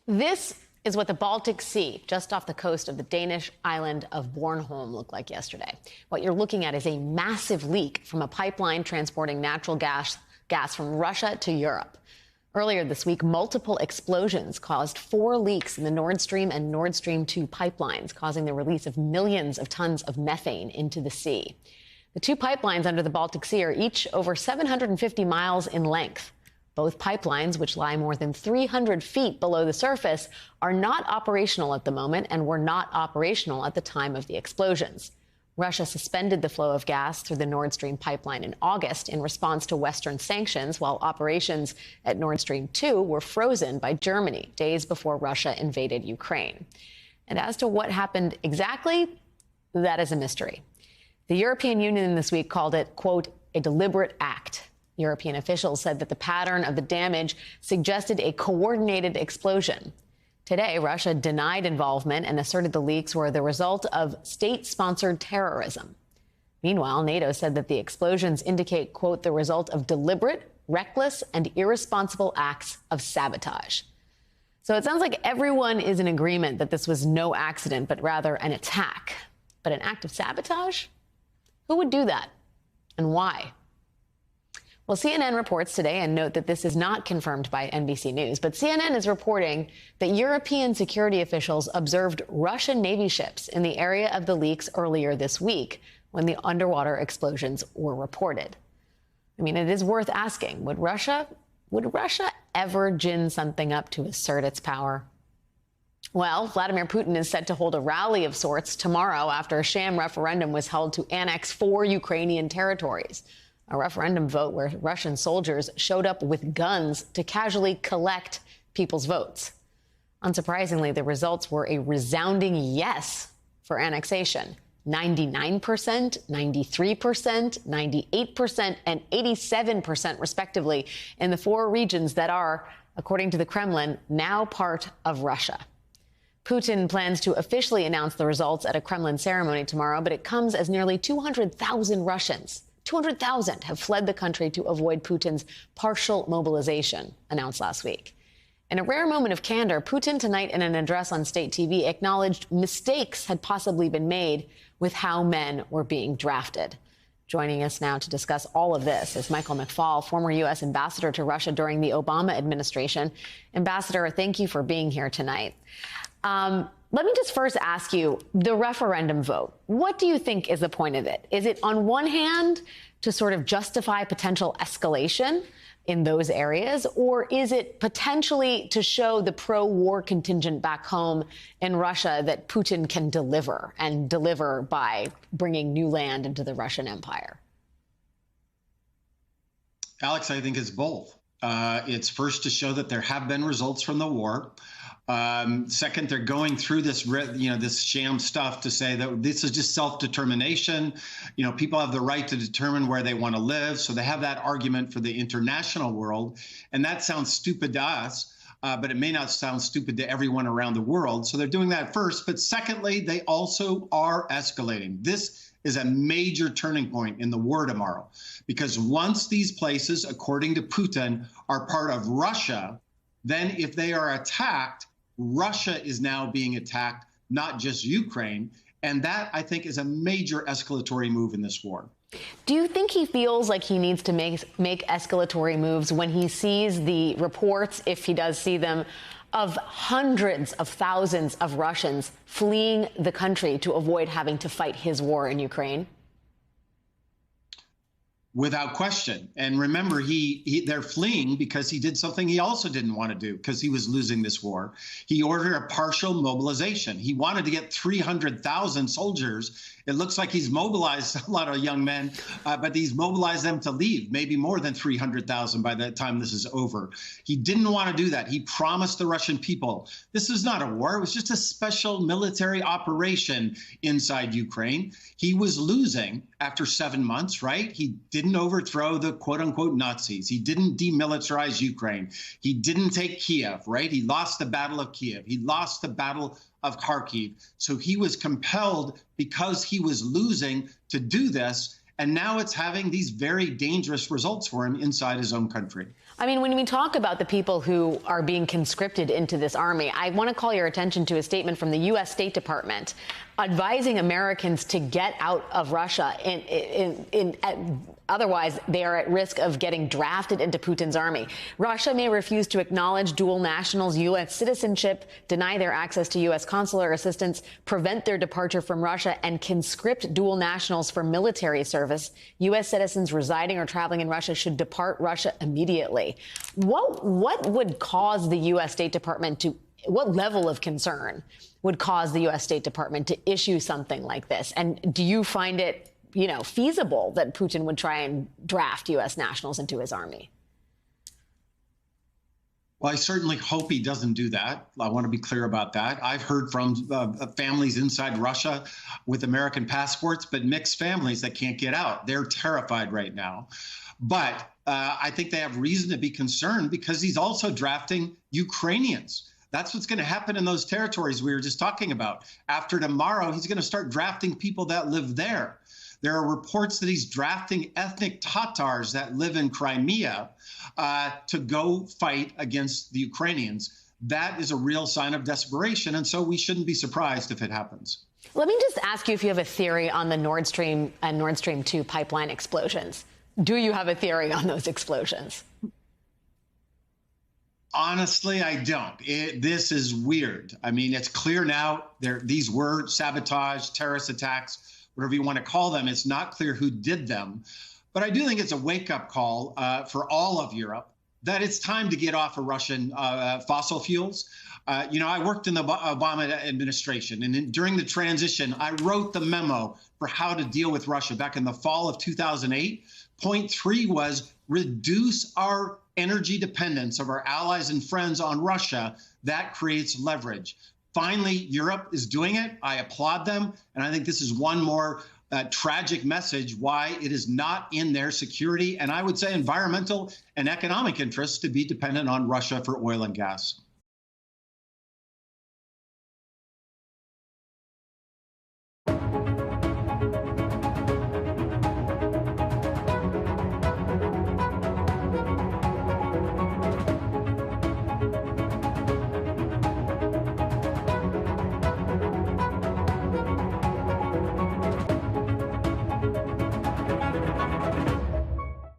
This is what the Baltic Sea, just off the coast of the Danish island of Bornholm, looked like yesterday. What you're looking at is a massive leak from a pipeline transporting natural gas from Russia to Europe. Earlier this week, multiple explosions caused 4 leaks in the Nord Stream and Nord Stream 2 pipelines, causing the release of millions of tons of methane into the sea. The 2 pipelines under the Baltic Sea are each over 750 miles in length. Both pipelines, which lie more than 300 feet below the surface, are not operational at the moment and were not operational at the time of the explosions. Russia suspended the flow of gas through the Nord Stream pipeline in August in response to Western sanctions, while operations at Nord Stream 2 were frozen by Germany days before Russia invaded Ukraine. And as to what happened exactly, that is a mystery. The European Union this week called it, quote, a deliberate act. European officials said that the pattern of the damage suggested a coordinated explosion. Today, Russia denied involvement and asserted the leaks were the result of state-sponsored terrorism. Meanwhile, NATO said that the explosions indicate, quote, the result of deliberate, reckless, and irresponsible acts of sabotage. So it sounds like everyone is in agreement that this was no accident, but rather an attack. But an act of sabotage? Who would do that? And why? Well, CNN reports today, and note that this is not confirmed by NBC News, but CNN is reporting that European security officials observed Russian Navy ships in the area of the leaks earlier this week when the underwater explosions were reported. I mean, it is worth asking, would Russia ever gin something up to assert its power? Well, Vladimir Putin is set to hold a rally of sorts tomorrow after a sham referendum was held to annex 4 Ukrainian territories. A referendum vote where Russian soldiers showed up with guns to casually collect people's votes. Unsurprisingly, the results were a resounding yes for annexation. 99%, 93%, 98%, and 87% respectively in the 4 regions that are, according to the Kremlin, now part of Russia. Putin plans to officially announce the results at a Kremlin ceremony tomorrow, but it comes as nearly 200,000 Russians 200,000 have fled the country to avoid Putin's partial mobilization, announced last week. In a rare moment of candor, Putin tonight in an address on state TV acknowledged mistakes had possibly been made with how men were being drafted. Joining us now to discuss all of this is Michael McFaul, former U.S. ambassador to Russia during the Obama administration. Ambassador, thank you for being here tonight. Let me just first ask you, the referendum vote, what do you think is the point of it? Is it on one hand to sort of justify potential escalation in those areas, or is it potentially to show the pro-war contingent back home in Russia that Putin can deliver, and deliver by bringing new land into the Russian Empire? Alex, I think it's both. It's first to show that there have been results from the war. Second, they're going through this, this sham stuff to say that this is just self-determination. People have the right to determine where they want to live. So they have that argument for the international world. And that sounds stupid to us, but it may not sound stupid to everyone around the world. So they're doing that first. But secondly, they also are escalating. This is a major turning point in the war tomorrow, because once these places, according to Putin, are part of Russia, then if they are attacked, Russia is now being attacked, not just Ukraine. And that, I think, is a major escalatory move in this war. Do you think he feels like he needs to make escalatory moves when he sees the reports, if he does see them, of hundreds of thousands of Russians fleeing the country to avoid having to fight his war in Ukraine? Without question. And remember, they're fleeing because he did something he also didn't want to do because he was losing this war. He ordered a partial mobilization. He wanted to get 300,000 soldiers. It looks like he's mobilized a lot of young men, but he's mobilized them to leave, maybe more than 300,000 by the time this is over. He didn't want to do that. He promised the Russian people, this is not a war. It was just a special military operation inside Ukraine. He was losing after 7 months, right? He didn't overthrow the quote unquote Nazis. He didn't demilitarize Ukraine. He didn't take Kiev, right? He lost the Battle of Kiev. He lost the Battle of Kharkiv. So he was compelled, because he was losing, to do this. And now it's having these very dangerous results for him inside his own country. I mean, when we talk about the people who are being conscripted into this army, I want to call your attention to a statement from the U.S. State Department advising Americans to get out of Russia. Otherwise, they are at risk of getting drafted into Putin's army. Russia may refuse to acknowledge dual nationals' U.S. citizenship, deny their access to U.S. consular assistance, prevent their departure from Russia, and conscript dual nationals for military service. U.S. citizens residing or traveling in Russia should depart Russia immediately. What would cause the U.S. State Department to, what level of concern would cause the U.S. State Department to issue something like this? And do you find it, feasible that Putin would try and draft U.S. nationals into his army? Well, I certainly hope he doesn't do that. I want to be clear about that. I've heard from families inside Russia with American passports, but mixed families that can't get out. They're terrified right now. But I think they have reason to be concerned because he's also drafting Ukrainians. That's what's going to happen in those territories we were just talking about. After tomorrow, he's going to start drafting people that live there. There are reports that he's drafting ethnic Tatars that live in Crimea to go fight against the Ukrainians. That is a real sign of desperation, and so we shouldn't be surprised if it happens. Let me just ask you if you have a theory on the Nord Stream and Nord Stream 2 pipeline explosions. Do you have a theory on those explosions? Honestly, I don't. This is weird. I mean, it's clear now these were sabotage, terrorist attacks, whatever you want to call them. It's not clear who did them. But I do think it's a wake-up call for all of Europe that it's time to get off of Russian fossil fuels. I worked in the Obama administration, and during the transition, I wrote the memo for how to deal with Russia back in the fall of 2008. Point 3 was reduce our energy dependence of our allies and friends on Russia. That creates leverage. Finally, Europe is doing it. I applaud them. And I think this is one more tragic message why it is not in their security and I would say environmental and economic interests to be dependent on Russia for oil and gas.